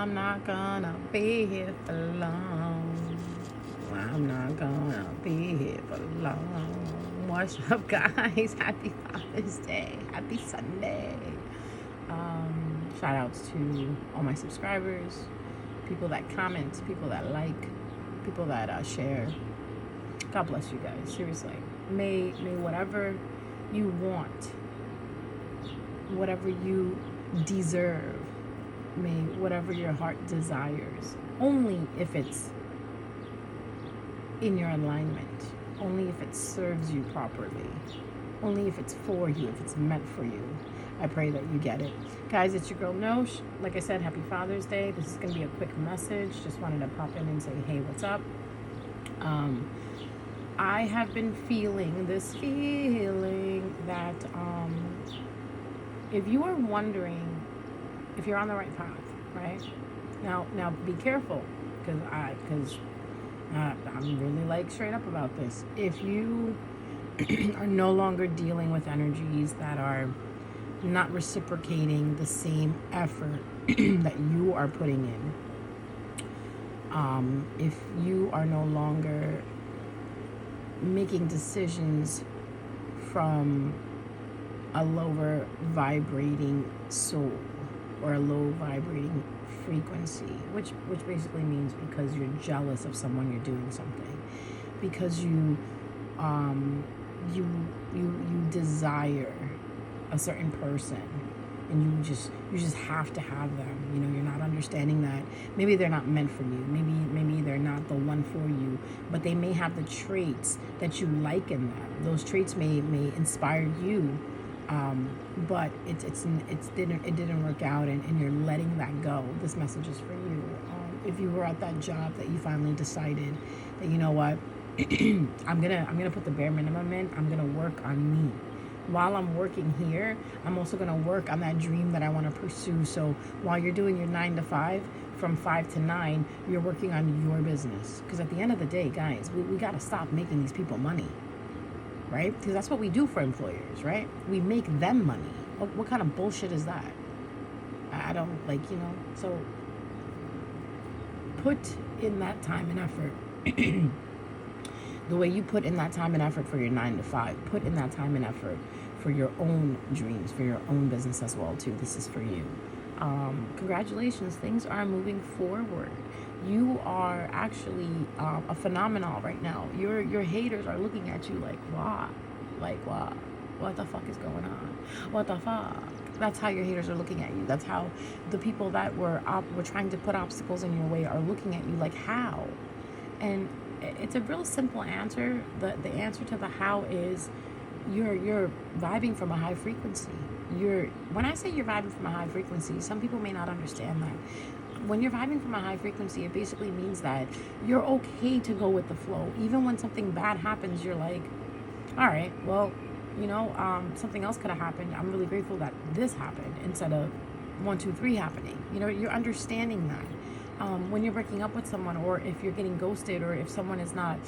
I'm not gonna be here for long. I'm not gonna be here for long. What's up, guys? Happy Father's Day. Happy Sunday. Shout outs to all my subscribers, people that comment, people that like, people that share. God bless you guys. Seriously. May whatever you want, whatever you deserve, may whatever your heart desires, only if it's in your alignment, only if it serves you properly, only if it's for you, if it's meant for you. I pray that you get it. Guys, it's your girl Nosh. Like I said, happy Father's Day. This is going to be a quick message. Just wanted to pop in and say, hey, what's up? I have been feeling this feeling that if you are wondering if you're on the right path, right? Now be careful, because I'm really like straight up about this. If you are no longer dealing with energies that are not reciprocating the same effort that you are putting in, if you are no longer making decisions from a lower vibrating soul or a low vibrating frequency, which basically means because you're jealous of someone, you're doing something, because you desire a certain person, and you just have to have them. You know, you're not understanding that maybe they're not meant for you, maybe they're not the one for you, but they may have the traits that you like in them. Those traits may inspire you, but it didn't work out, and you're letting that go. This message is for you. If you were at that job that you finally decided that, you know what, I'm gonna put the bare minimum in. I'm gonna work on me. While I'm working here, I'm also gonna work on that dream that I want to pursue. So while you're doing your 9 to 5, from 5 to 9, you're working on your business. Because at the end of the day, guys, we gotta stop making these people money. Right? Because that's what we do for employers, right? We make them money. What kind of bullshit is that? I don't so put in that time and effort. The way you put in that time and effort for your 9 to 5, put in that time and effort for your own dreams, for your own business as well, too. This is for you. Congratulations. Things are moving forward. You are actually a phenomenon right now. Your haters are looking at you like, what? Like, what? What the fuck is going on? What the fuck? That's how your haters are looking at you. That's how the people that were trying to put obstacles in your way are looking at you like, how? And it's a real simple answer. The answer to the how is you're vibing from a high frequency. When I say you're vibing from a high frequency, some people may not understand that. When you're vibing from a high frequency, it basically means that you're okay to go with the flow. Even when something bad happens, you're like, all right, well, something else could have happened. I'm really grateful that this happened instead of 1, 2, 3 happening. You're understanding that. When you're breaking up with someone, or if you're getting ghosted, or if someone is not,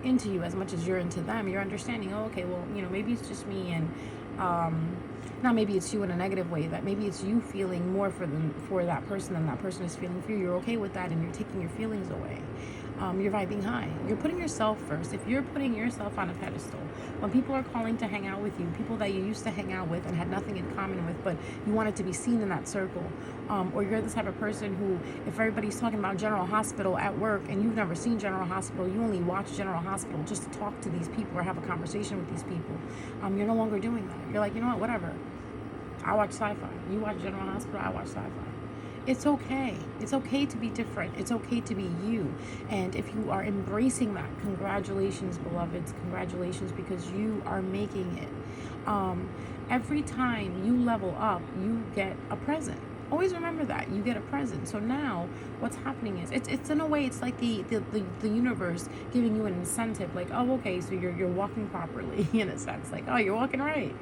into you as much as you're into them, you're understanding, oh, okay, well, maybe it's just me, and not maybe it's you in a negative way, that maybe it's you feeling more for that person than that person is feeling for you. You're okay with that, and you're taking your feelings away. You're vibing high. You're putting yourself first. If you're putting yourself on a pedestal, when people are calling to hang out with you, people that you used to hang out with and had nothing in common with, but you wanted to be seen in that circle, or you're the type of person who, if everybody's talking about General Hospital at work and you've never seen General Hospital, you only watch General Hospital just to talk to these people or have a conversation with these people, you're no longer doing that. You're like, you know what, whatever. I watch sci-fi. You watch General Hospital, I watch sci-fi. It's okay. It's okay to be different. It's okay to be you. And if you are embracing that, congratulations, beloveds. Congratulations, because you are making it. Every time you level up, you get a present. Always remember that. You get a present. So now what's happening is it's in a way, it's like the universe giving you an incentive, like, oh, okay, so you're walking properly in a sense, like, oh, you're walking right.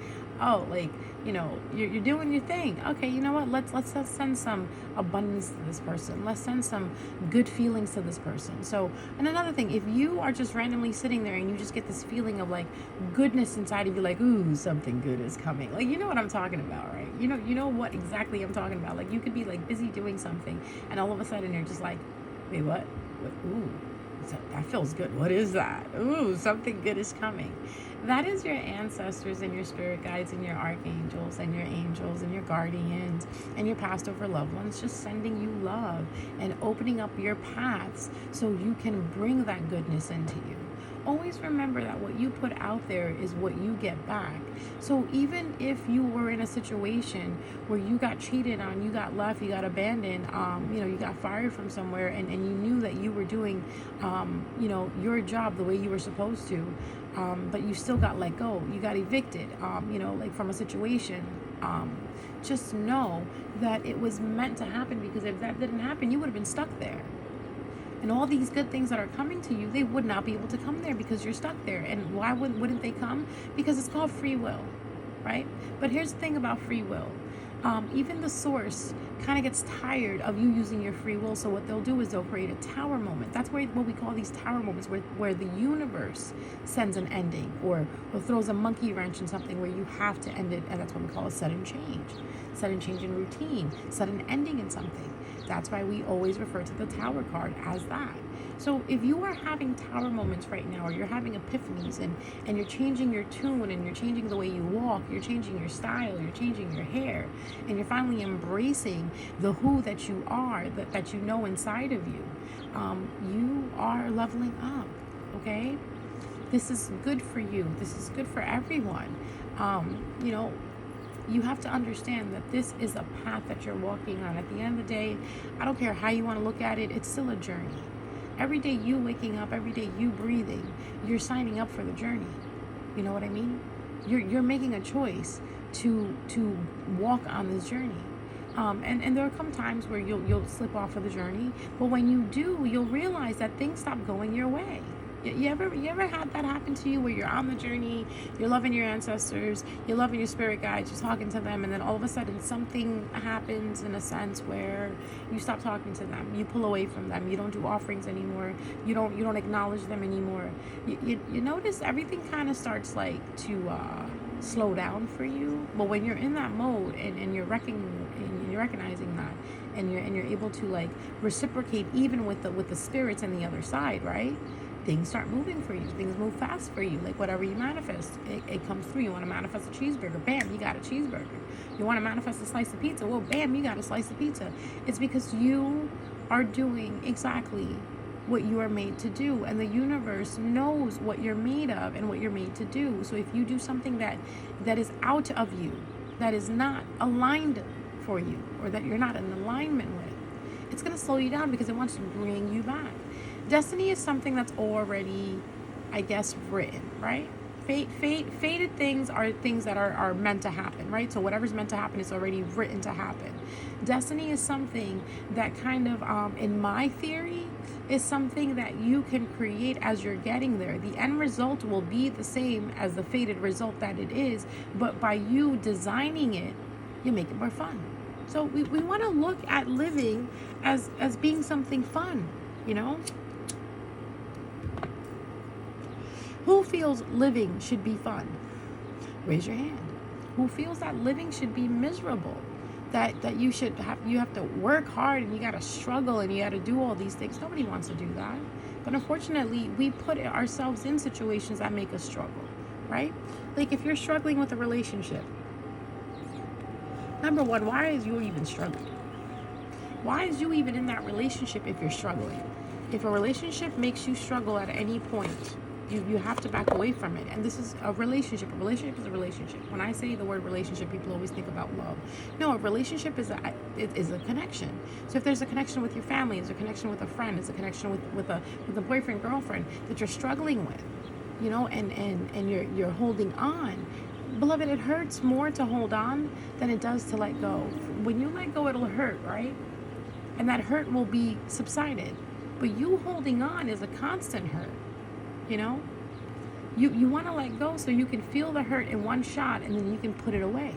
Oh, like, you're doing your thing. Okay, you know what? Let's send some abundance to this person. Let's send some good feelings to this person. So, and another thing, if you are just randomly sitting there and you just get this feeling of like goodness inside of you, like, ooh, something good is coming. Like, you know what I'm talking about, right? You know what exactly I'm talking about. Like, you could be like busy doing something, and all of a sudden you're just like, wait, what? Ooh, that feels good. What is that? Ooh, something good is coming. That is your ancestors and your spirit guides and your archangels and your angels and your guardians and your past over loved ones just sending you love and opening up your paths so you can bring that goodness into you. Always remember that what you put out there is what you get back. So even if you were in a situation where you got cheated on, you got left, you got abandoned, you got fired from somewhere, and you knew that you were doing, your job the way you were supposed to, but you still got let go, you got evicted, like from a situation, just know that it was meant to happen, because if that didn't happen, you would have been stuck there. And all these good things that are coming to you, they would not be able to come there because you're stuck there. And why wouldn't they come? Because it's called free will, right? But here's the thing about free will. Even the source kind of gets tired of you using your free will. So what they'll do is they'll create a tower moment. That's what we call these tower moments, where the universe sends an ending or throws a monkey wrench in something where you have to end it. And that's what we call a sudden change. Sudden change in routine, sudden ending in something. That's why we always refer to the tower card as that. So if you are having tower moments right now, or you're having epiphanies, and you're changing your tune, and you're changing the way you walk, you're changing your style, you're changing your hair, and you're finally embracing the who that you are, that you know inside of you, you are leveling up, okay? This is good for you. This is good for everyone. You have to understand that this is a path that you're walking on. At the end of the day, I don't care how you want to look at it, it's still a journey. Every day you waking up, every day you breathing, you're signing up for the journey. You know what I mean? You're making a choice to walk on this journey. And there will come times where you'll slip off of the journey, but when you do, you'll realize that things stop going your way. You ever had that happen to you, where you're on the journey, you're loving your ancestors, you're loving your spirit guides, you're talking to them, and then all of a sudden something happens in a sense where you stop talking to them, you pull away from them, you don't do offerings anymore, you don't acknowledge them anymore. You notice everything kind of starts like to slow down for you. But when you're in that mode, and you're recognizing that, and you're able to like reciprocate even with the spirits on the other side, right? Things start moving for you. Things move fast for you. Like whatever you manifest, it comes through. You want to manifest a cheeseburger, bam, you got a cheeseburger. You want to manifest a slice of pizza, well, bam, you got a slice of pizza. It's because you are doing exactly what you are made to do, and the universe knows what you're made of and what you're made to do. So if you do something that is out of you, that is not aligned for you, or that you're not in alignment with, it's going to slow you down, because it wants to bring you back. Destiny is something that's already, I guess, written, right? Fated things are things that are meant to happen, right? So whatever's meant to happen is already written to happen. Destiny is something that kind of, in my theory, is something that you can create as you're getting there. The end result will be the same as the fated result that it is, but by you designing it, you make it more fun. So we want to look at living as being something fun, you know? Who feels living should be fun? Raise your hand. Who feels that living should be miserable? That you have to work hard, and you got to struggle, and you got to do all these things. Nobody wants to do that. But unfortunately, we put ourselves in situations that make us struggle, right? Like if you're struggling with a relationship, number one, why is you even struggling? Why is you even in that relationship if you're struggling? If a relationship makes you struggle at any point, you have to back away from it. And this is a relationship. A relationship is a relationship. When I say the word relationship, people always think about love. No, a relationship is a connection. So if there's a connection with your family, there's a connection with a friend, there's a connection with a boyfriend, girlfriend that you're struggling with, you know, and you're holding on. Beloved, it hurts more to hold on than it does to let go. When you let go, it'll hurt, right? And that hurt will be subsided. But you holding on is a constant hurt, you know? You want to let go so you can feel the hurt in one shot, and then you can put it away.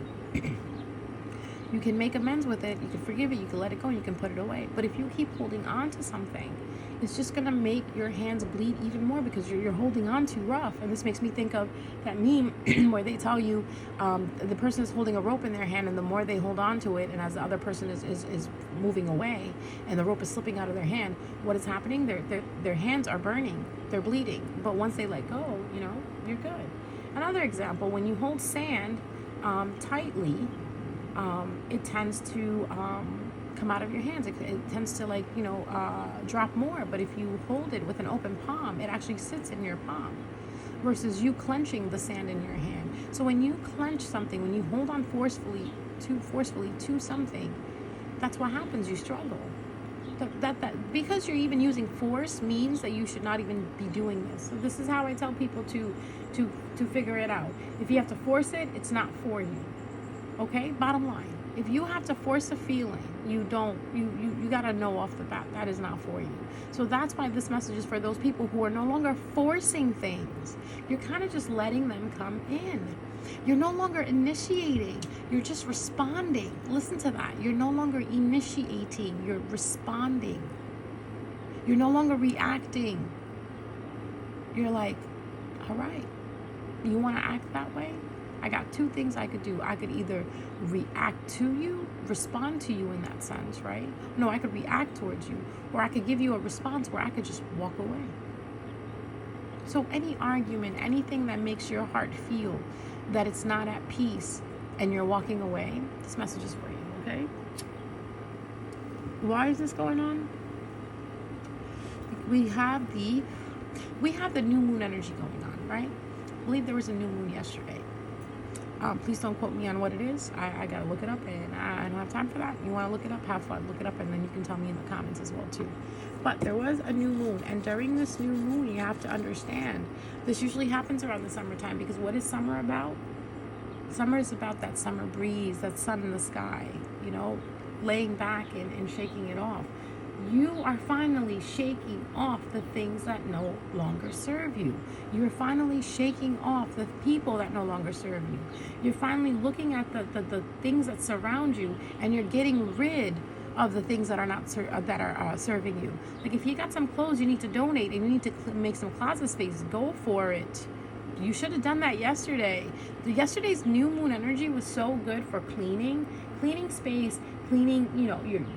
You can make amends with it, you can forgive it, you can let it go, and you can put it away. But if you keep holding on to something, it's just going to make your hands bleed even more because you're holding on too rough. And this makes me think of that meme where they tell you the person is holding a rope in their hand, and the more they hold on to it, and as the other person is moving away and the rope is slipping out of their hand, what is happening? Their hands are burning, they're bleeding. But once they let go, you're good. Another example, when you hold sand tightly, it tends to come out of your hands. It tends to drop more. But if you hold it with an open palm, it actually sits in your palm versus you clenching the sand in your hand. So when you clench something, when you hold on forcefully to something, that's what happens. You struggle. That because you're even using force means that you should not even be doing this. So this is how I tell people to figure it out. If you have to force it, it's not for you. Okay, bottom line, if you have to force a feeling, you gotta know off the bat that is not for you. So that's why this message is for those people who are no longer forcing things. You're kind of just letting them come in. You're no longer initiating, you're just responding. Listen to that. You're no longer initiating, you're responding. You're no longer reacting. You're like, all right, you want to act that way? I got two things I could do. I could either react to you, respond to you in that sense, right? No, I could react towards you, or I could give you a response where I could just walk away. So any argument, anything that makes your heart feel that it's not at peace and you're walking away, this message is for you, okay? Why is this going on? We have the new moon energy going on, right? I believe there was a new moon yesterday. Please don't quote me on what it is. I gotta look it up, and I don't have time for that. You want to look it up? Have fun. Look it up, and then you can tell me in the comments as well too. But there was a new moon, and during this new moon, you have to understand this usually happens around the summertime, because what is summer about? Summer is about that summer breeze, that sun in the sky, laying back and shaking it off. You are finally shaking off the things that no longer serve you. You're finally shaking off the people that no longer serve you. You're finally looking at the things that surround you, and you're getting rid of the things that are not serving you. Like if you got some clothes you need to donate and you need to make some closet space, go for it. You should have done that yesterday. Yesterday's new moon energy was so good for cleaning space, cleaning,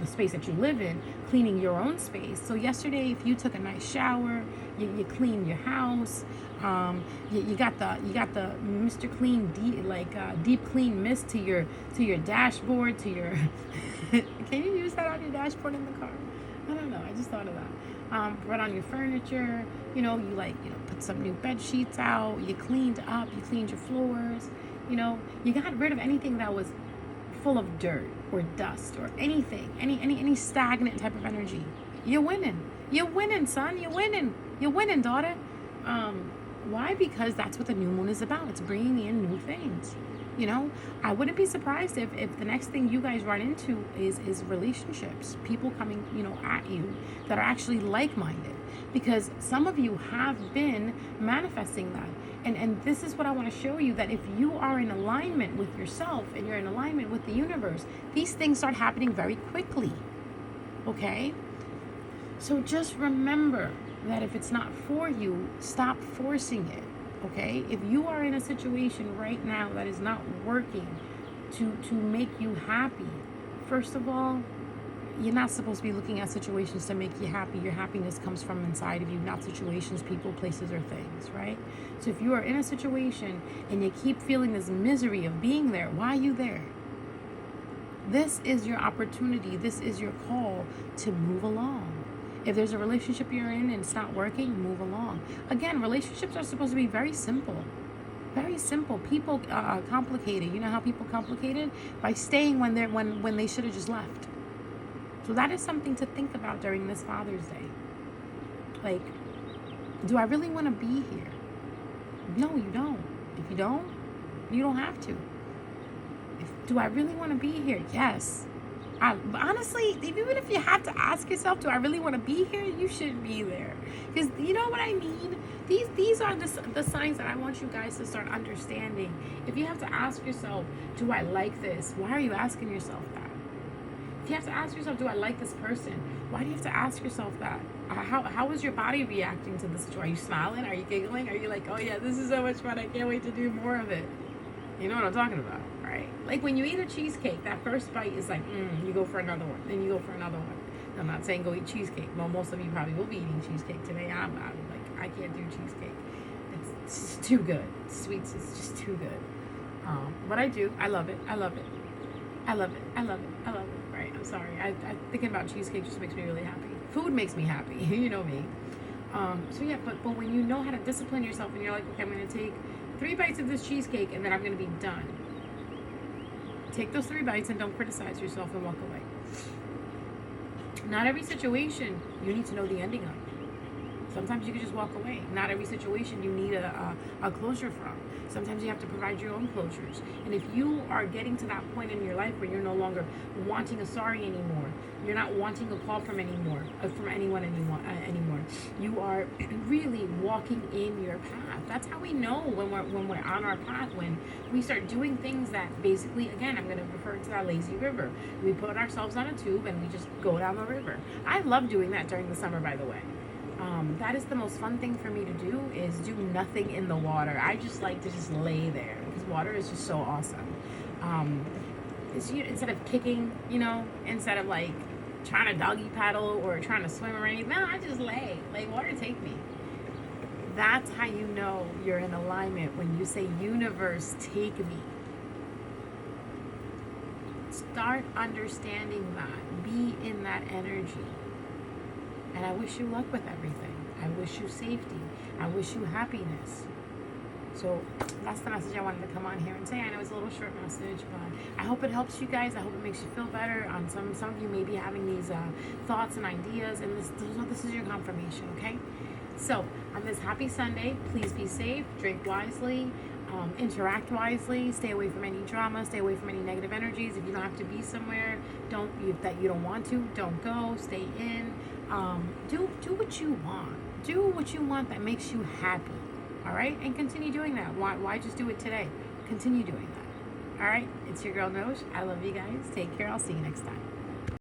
the space that you live in, cleaning your own space. So yesterday, if you took a nice shower, you cleaned your house, you got the Mr. Clean deep clean mist to your dashboard, to your can you use that on your dashboard in the car? I don't know. I just thought of that. Right on your furniture, you put some new bed sheets out, you cleaned up, you cleaned your floors, you got rid of anything that was full of dirt or dust or anything, any stagnant type of energy. You're winning, son. You're winning, daughter. Why? Because that's what the new moon is about. It's bringing in new things. I wouldn't be surprised if the next thing you guys run into is relationships, people coming, at you that are actually like-minded, because some of you have been manifesting that. And this is what I want to show you, that if you are in alignment with yourself and you're in alignment with the universe, these things start happening very quickly. Okay? So just remember that if it's not for you, stop forcing it. Okay? If you are in a situation right now that is not working to make you happy, first of all, you're not supposed to be looking at situations to make you happy. Your happiness comes from inside of you, not situations, people, places, or things, right? So if you are in a situation and you keep feeling this misery of being there, why are you there? This is your opportunity. This is your call to move along. If there's a relationship you're in and it's not working, move along. Again, relationships are supposed to be very simple. Very simple. People complicated. You know how people complicated? By staying when they should have just left. So that is something to think about during this Father's Day. Like, do I really want to be here? No, you don't. If you don't have to. Do I really want to be here? Yes. But honestly, even if you have to ask yourself, do I really want to be here? You should be there. Because you know what I mean? These are the signs that I want you guys to start understanding. If you have to ask yourself, do I like this? Why are you asking yourself that? If you have to ask yourself, do I like this person? Why do you have to ask yourself that? How is your body reacting to this situation? Are you smiling? Are you giggling? Are you like, oh yeah, this is so much fun. I can't wait to do more of it. You know what I'm talking about, right? Like when you eat a cheesecake, that first bite is like, you go for another one. Then you go for another one. I'm not saying go eat cheesecake. Well, most of you probably will be eating cheesecake today. I'm like, I can't do cheesecake. It's just too good. Sweets is just too good. But I do. I love it. I love it. I love it. I love it. I love it. Right? I'm sorry. I thinking about cheesecake just makes me really happy. Food makes me happy. You know me. So yeah, but when you know how to discipline yourself and you're like, okay, I'm going to take 3 bites of this cheesecake and then I'm going to be done. Take those 3 bites and don't criticize yourself and walk away. Not every situation you need to know the ending of. Sometimes you can just walk away. Not every situation you need a closure from. Sometimes you have to provide your own closures. And if you are getting to that point in your life where you're no longer wanting a sorry anymore, you're not wanting a call from anyone anymore, you are really walking in your path. That's how we know when we're on our path, when we start doing things that basically, again, I'm going to refer to that lazy river. We put ourselves on a tube and we just go down the river. I love doing that during the summer, by the way. That is the most fun thing for me to do, is do nothing in the water. I just like to just lay there because water is just so awesome. Instead of kicking, instead of like trying to doggy paddle or trying to swim or anything, no, I just lay. Let water take me. That's how you know you're in alignment, when you say, universe, take me. Start understanding that. Be in that energy. And I wish you luck with everything. I wish you safety. I wish you happiness. So that's the message I wanted to come on here and say. I know it's a little short message, but I hope it helps you guys. I hope it makes you feel better. On some of you may be having these thoughts and ideas, and this is your confirmation, okay? So on this happy Sunday, please be safe, drink wisely, interact wisely, stay away from any drama, stay away from any negative energies. If you don't have to be somewhere that you don't want to, don't go, stay in. Do what you want. Do what you want that makes you happy. All right? And continue doing that. Why just do it today? Continue doing that. All right? It's your girl, Nosh. I love you guys. Take care. I'll see you next time.